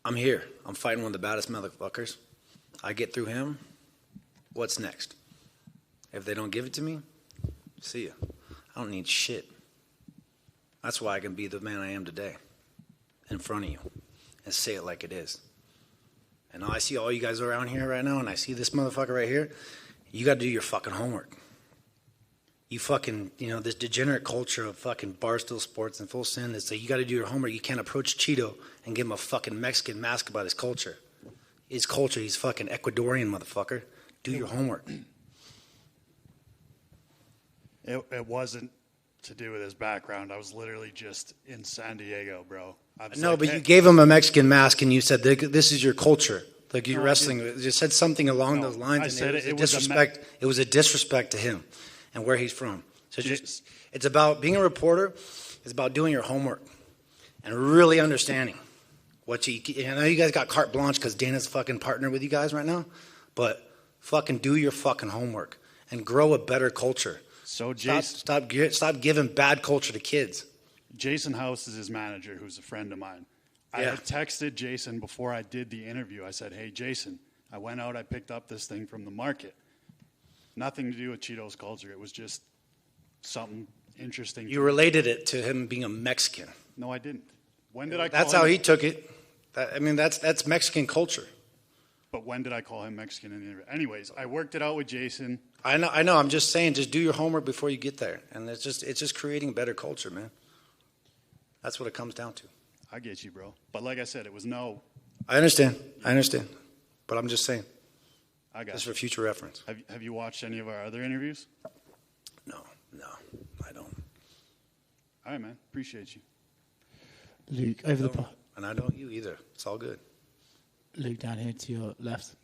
I'm here. I'm fighting one of the baddest motherfuckers. I get through him. What's next? If they don't give it to me, see ya. I don't need shit. That's why I can be the man I am today in front of you and say it like it is. And I see all you guys around here right now, and I see this motherfucker right here. You got to do your fucking homework. You fucking, this degenerate culture of fucking Barstool Sports and Full Send is that you got to do your homework. You can't approach Cheeto and give him a fucking Mexican mask about his culture. His culture, he's fucking Ecuadorian, motherfucker. Do your homework. It wasn't to do with his background. I was literally just in San Diego, bro. No, but you gave him a Mexican mask and you said, this is your culture. Like you're wrestling. You said something along those lines. I said it was a disrespect to him and where he's from. So it's about being a reporter. It's about doing your homework and really understanding what I know you guys got carte blanche because Dana's fucking partner with you guys right now, but fucking do your fucking homework and grow a better culture. So Jason, stop giving bad culture to kids. Jason House is his manager, who's a friend of mine. I had texted Jason before I did the interview. I said, hey, Jason, I went out, I picked up this thing from the market. Nothing to do with Cheeto's culture. It was just something interesting. You related it to him being a Mexican. No, I didn't. When did I call That's him? how he took it. That's Mexican culture. But when did I call him Mexican in the interview? Anyways, I worked it out with Jason. I know. I'm just saying, just do your homework before you get there. And it's just creating better culture, man. That's what it comes down to. I get you, bro. But like I said, it was no. I understand. But I'm just saying. I got Just you. for future reference. Have you watched any of our other interviews? No, I don't. All right, man. Appreciate you. Luke, and I don't you either. It's all good. Luke, down here to your left.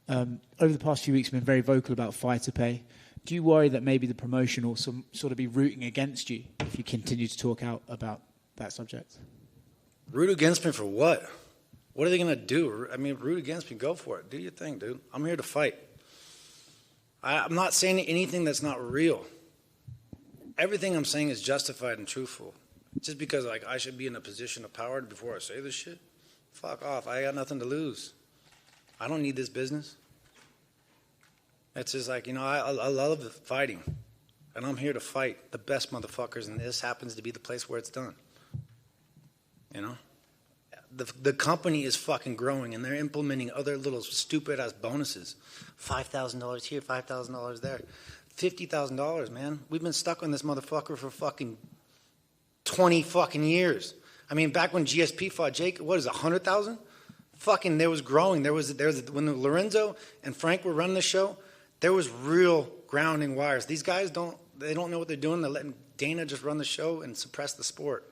Over the past few weeks, you've been very vocal about fighter pay. Do you worry that maybe the promotion will sort of be rooting against you if you continue to talk out about that subject? Root against me for what? What are they going to do? I mean, root against me. Go for it. Do your thing, dude. I'm here to fight. I'm not saying anything that's not real. Everything I'm saying is justified and truthful. Just because I should be in a position of power before I say this shit? Fuck off. I got nothing to lose. I don't need this business. It's just I love fighting. And I'm here to fight the best motherfuckers, and this happens to be the place where it's done. The company is fucking growing, and they're implementing other little stupid-ass bonuses. $5,000 here, $5,000 there. $50,000, man. We've been stuck on this motherfucker for fucking 20 fucking years. I mean, back when GSP fought Jake, what is it, 100,000? Fucking, there was growing. There was when Lorenzo and Frank were running the show, there was real grounding wires. These guys don't know what they're doing. They're letting Dana just run the show and suppress the sport.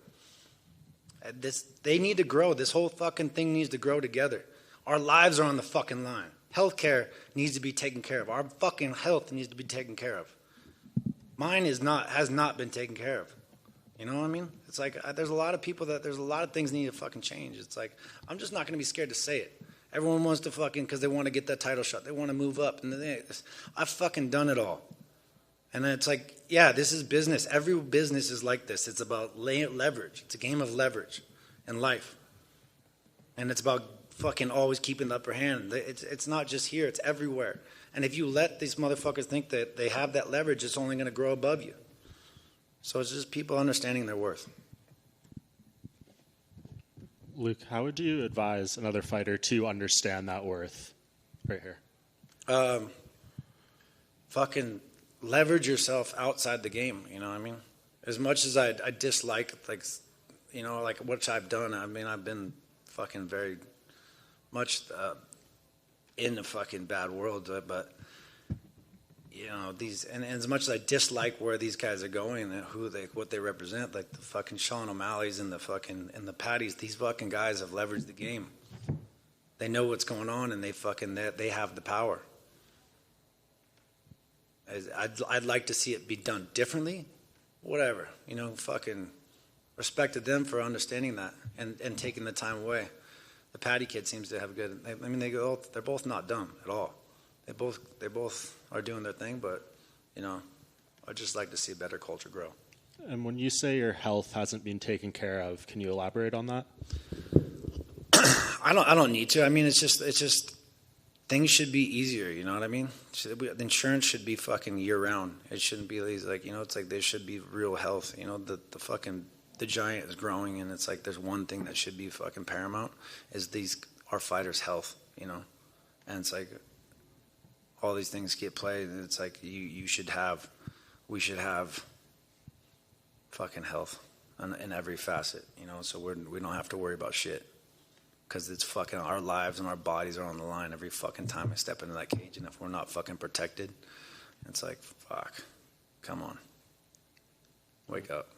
They need to grow. This whole fucking thing needs to grow together. Our lives are on the fucking line. Healthcare needs to be taken care of. Our fucking health needs to be taken care of. Mine has not been taken care of. You know what I mean? It's like there's a lot of things need to fucking change. It's like I'm just not going to be scared to say it. Everyone wants to fucking because they want to get that title shot. They want to move up, and I've fucking done it all. And then it's like, yeah, this is business. Every business is like this. It's about leverage. It's a game of leverage in life. And it's about fucking always keeping the upper hand. It's not just here. It's everywhere. And if you let these motherfuckers think that they have that leverage, it's only going to grow above you. So it's just people understanding their worth. Luke, how would you advise another fighter to understand that worth right here? Fucking leverage yourself outside the game, you know what I mean? As much as I dislike, what I've done, I mean, I've been fucking very much in the fucking bad world, but, and as much as I dislike where these guys are going and what they represent, like the fucking Sean O'Malley's and the Patties, these fucking guys have leveraged the game. They know what's going on, and they have the power. I'd like to see it be done differently, whatever. Fucking respect to them for understanding that and taking the time away. The Patty kid seems to have good. I mean, they're both not dumb at all. They both are doing their thing, but I'd just like to see a better culture grow. And when you say your health hasn't been taken care of, can you elaborate on that? I don't need to. I mean, it's just things should be easier. You know what I mean? The insurance should be fucking year round. It shouldn't be like, you know, it's like there should be real health. You know, the giant is growing, and it's like there's one thing that should be fucking paramount is our fighters' health. You know, and it's like all these things get played, and it's like we should have fucking health in every facet. You know, so we don't have to worry about shit. Because it's fucking our lives and our bodies are on the line every fucking time we step into that cage. And if we're not fucking protected, it's like, fuck, come on. Wake up.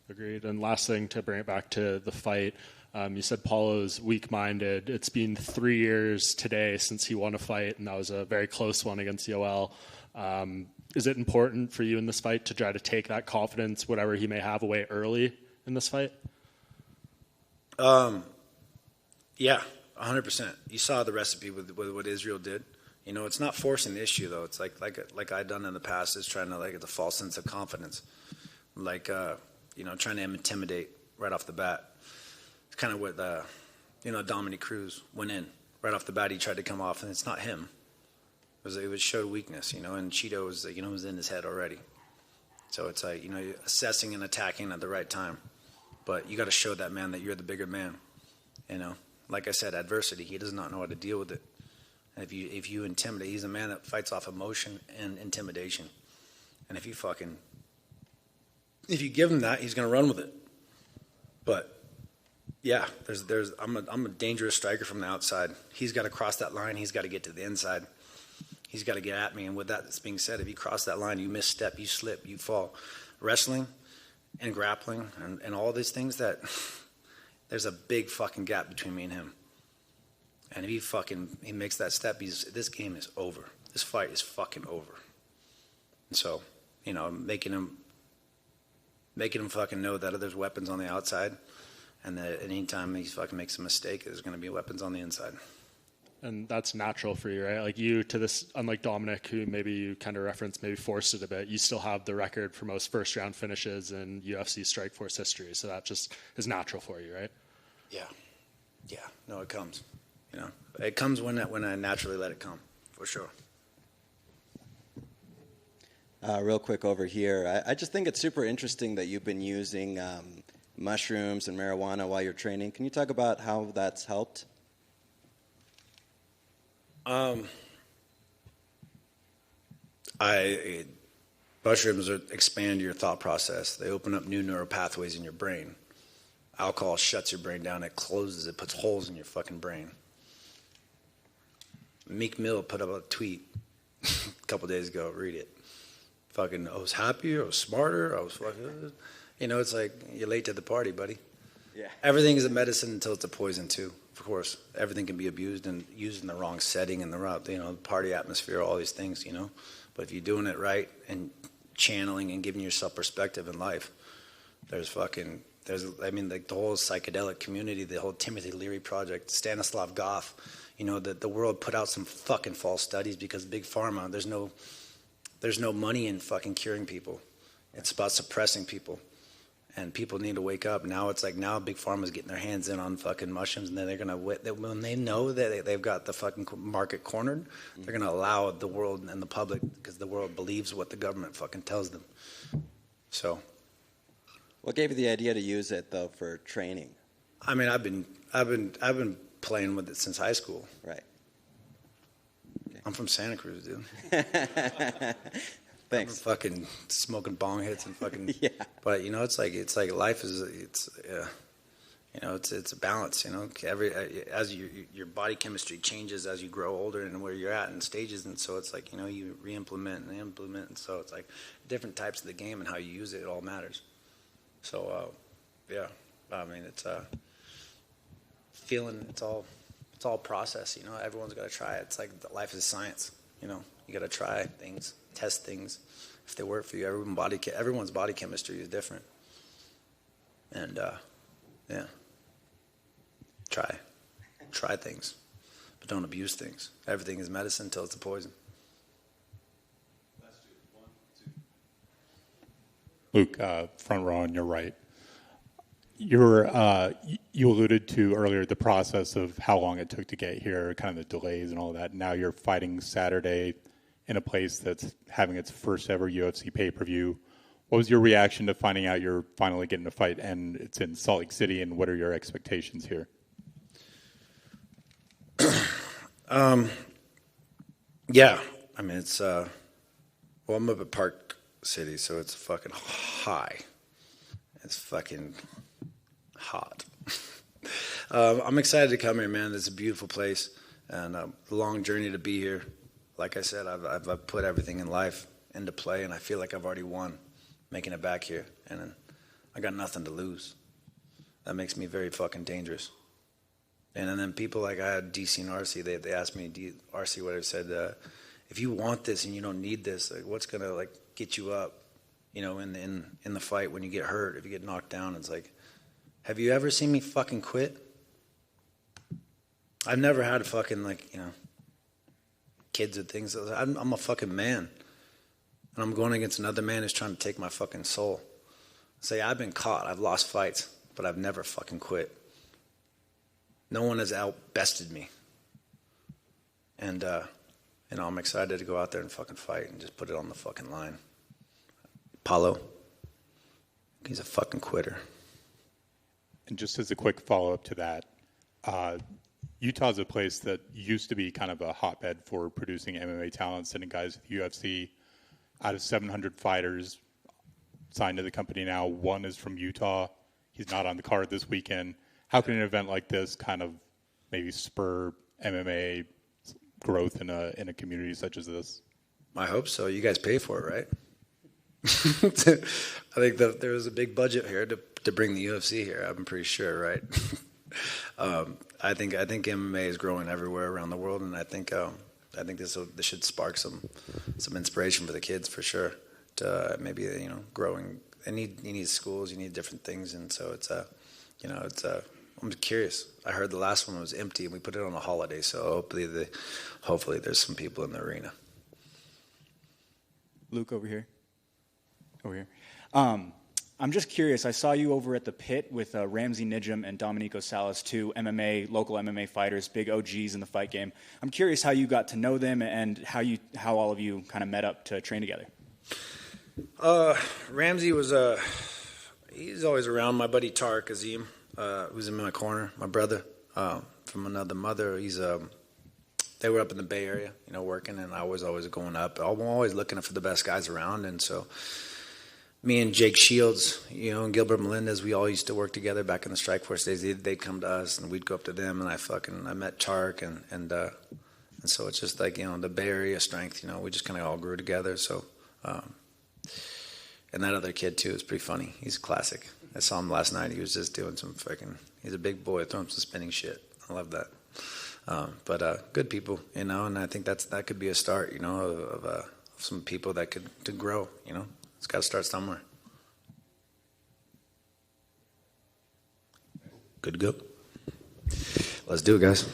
Agreed. And last thing, to bring it back to the fight, you said Paulo's weak-minded. It's been 3 years today since he won a fight, and that was a very close one against Yoel. Is it important for you in this fight to try to take that confidence, whatever he may have, away early in this fight? Yeah, 100%. You saw the recipe with what Israel did. You know, it's not forcing the issue though. It's like I've done in the past, is trying to like the false sense of confidence, like you know, trying to intimidate right off the bat. It's kind of what you know, Dominic Cruz went in right off the bat. He tried to come off, and it's not him. It was showed weakness, you know, and Cheeto was, you know, was in his head already. So it's like, you know, you're assessing and attacking at the right time, but you got to show that man that you're the bigger man, you know. Like I said, adversity, he does not know how to deal with it. And if you intimidate, he's a man that fights off emotion and intimidation. And if you give him that, he's going to run with it. But yeah, I'm a dangerous striker from the outside. He's got to cross that line. He's got to get to the inside. He's got to get at me. And with that being said, if you cross that line, you misstep, you slip, you fall. Wrestling and grappling and all these things that there's a big fucking gap between me and him. And if he makes that step, this game is over. This fight is fucking over. And so, you know, making him fucking know that there's weapons on the outside, and that anytime he fucking makes a mistake, there's going to be weapons on the inside. And that's natural for you, right? Like you, to this, unlike Dominic, who maybe you kind of referenced, maybe forced it a bit, you still have the record for most first round finishes in UFC Strikeforce history. So that just is natural for you, right? Yeah. No, it comes. You know, it comes when I naturally let it come, for sure. Real quick over here, I just think it's super interesting that you've been using mushrooms and marijuana while you're training. Can you talk about how that's helped? Mushrooms expand your thought process. They open up new neural pathways in your brain. Alcohol shuts your brain down. It closes. It puts holes in your fucking brain. Meek Mill put up a tweet a couple days ago. Read it. Fucking, I was happier. I was smarter. I was fucking, you know, it's like you're late to the party, buddy. Yeah. Everything is a medicine until it's a poison too. Of course, everything can be abused and used in the wrong setting and the route, you know, party atmosphere, all these things, you know. But if you're doing it right and channeling and giving yourself perspective in life, I mean, like the whole psychedelic community, the whole Timothy Leary project, Stanislav Grof, you know, the world put out some fucking false studies because Big Pharma, there's no money in fucking curing people. It's about suppressing people. And people need to wake up. Now it's like Big Pharma's getting their hands in on fucking mushrooms, and then they're gonna, when they know that they've got the fucking market cornered, they're gonna allow the world and the public, because the world believes what the government fucking tells them. So, What gave you the idea to use it though for training? I mean, I've been playing with it since high school. Right. Okay. I'm from Santa Cruz, dude. Thanks. I'm fucking smoking bong hits and fucking. Yeah. But you know, it's like life is you know, it's a balance. You know, as your body chemistry changes as you grow older and where you're at in stages, and so it's like, you know, you re-implement and implement, and so it's like different types of the game and how you use it. It all matters. So yeah, I mean, it's feeling. It's all process. You know, everyone's got to try it. It's like life is science. You know, you got to try things. Test things. If they work for you, everyone's body chemistry is different. And yeah, try things, but don't abuse things. Everything is medicine until it's a poison. Luke, front row on your right. You alluded to earlier the process of how long it took to get here, kind of the delays and all that. Now you're fighting Saturday in a place that's having its first ever UFC pay-per-view. What was your reaction to finding out you're finally getting a fight and it's in Salt Lake City, and what are your expectations here? Yeah, I mean, it's, well, I'm up at Park City, so it's fucking high. It's fucking hot. I'm excited to come here, man. It's a beautiful place, and a long journey to be here. Like I said, I've put everything in life into play, and I feel like I've already won making it back here, and I got nothing to lose. That makes me very fucking dangerous. And then people like I had DC and RC, they asked me, RC, what I said, if you want this and you don't need this, like, what's gonna like get you up, you know, in the fight when you get hurt, if you get knocked down? It's like, have you ever seen me fucking quit? I've never had a fucking, like, you know, kids or things. I'm a fucking man, and I'm going against another man who's trying to take my fucking soul. Say, I've been caught, I've lost fights, but I've never fucking quit. No one has outbested me. And, you know, I'm excited to go out there and fucking fight and just put it on the fucking line. Paulo, he's a fucking quitter. And just as a quick follow-up to that, Utah's a place that used to be kind of a hotbed for producing MMA talent, sending guys to the UFC. Out of 700 fighters signed to the company now, one is from Utah. He's not on the card this weekend. How can an event like this kind of maybe spur MMA growth in a community such as this? I hope so. You guys pay for it, right? I think that there was a big budget here to bring the UFC here. I'm pretty sure, right? I think MMA is growing everywhere around the world, and I think this should spark some inspiration for the kids for sure. To maybe, you know, growing. You need schools, you need different things, and so it's you know, it's I'm curious. I heard the last one was empty, and we put it on a holiday, so hopefully there's some people in the arena. Luke over here. I'm just curious. I saw you over at the Pit with Ramsey Nijam and Dominico Salas, two local MMA fighters, big OGs in the fight game. I'm curious how you got to know them and how all of you kind of met up to train together. Ramsey was he's always around. My buddy Tariq Azim, who's in my corner, my brother from another mother. They were up in the Bay Area, you know, working, and I was always going up. I'm always looking for the best guys around, and so me and Jake Shields, you know, and Gilbert Melendez, we all used to work together back in the Strikeforce days. They'd come to us, and we'd go up to them, and I met Tariq, and so it's just like, you know, the Bay Area strength, you know, we just kind of all grew together. So, and that other kid too is pretty funny. He's a classic. I saw him last night. He was just doing some he's a big boy throwing some spinning shit. I love that. But good people, you know, and I think that could be a start, you know, of some people that to grow, you know. It's got to start somewhere. Good to go. Let's do it, guys.